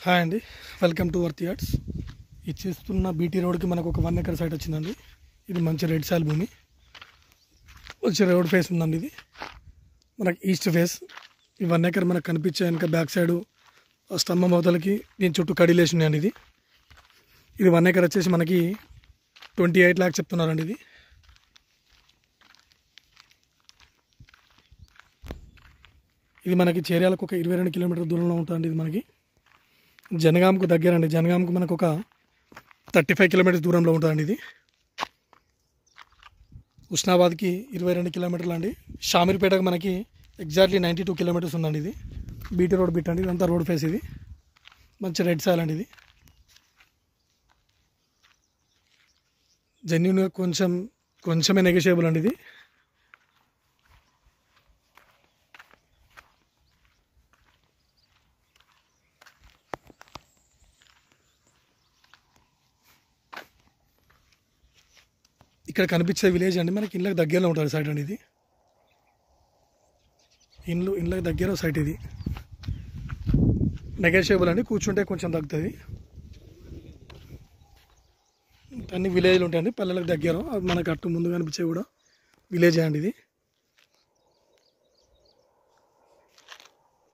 Hi అండి, welcome to worth yards. ఇది చేస్తున్న బీటీ రోడ్కి మనకు ఒక 1 ఎకర్ సైట్ వచ్చిందండి. ఇది మంచి రెడ్ సాయిల్ భూమి, మంచి రోడ్ ఫేస్ ఉందండి. ఇది మనకి ఈస్ట్ ఫేస్. ఈ 1 ఎకర్ మనకు కనిపించే ఇంకా బ్యాక్ సైడ్ స్తంభం అవతలకి దీని చుట్టూ కడిలేసి ఉన్నాయండి. ఇది 1 ఎకర్ వచ్చేసి మనకి 28 lakhs చెప్తున్నారండి. ఇది మనకి చేర్యాలకు ఒక 22 కిలోమీటర్ల దూరంలో ఉంటుందండి. ఇది మనకి జనగాంకు దగ్గర అండి. జనగాంకు మనకు ఒక 35 కిలోమీటర్స్ దూరంలో ఉంటుందండి. ఇది ఉస్నాబాద్కి 22 కిలోమీటర్లు అండి. షామీర్పేటకు మనకి ఎగ్జాక్ట్లీ 92 కిలోమీటర్స్ ఉందండి. ఇది బీటీ రోడ్ బిట్ అండి. ఇదంతా రోడ్ ఫేస్. ఇది మంచి రెడ్ సాయిల్ అండి. ఇది జెన్యూన్గా కొంచెమే నెగోషియబుల్ అండి. ఇది ఇక్కడ కనిపించే విలేజ్ అండి. మనకి ఇళ్ళకి దగ్గరలో ఉంటుంది సైట్ అండి. ఇది ఇళ్ళకి దగ్గర సైట్. ఇది నెగోషియబుల్ అండి. కూర్చుంటే కొంచెం తగ్గుతుంది. అన్ని విలేజ్లు ఉంటాయండి, పల్లెలకు దగ్గర. అది మనకు అటు ముందు కనిపించే కూడా విలేజే అండి. ఇది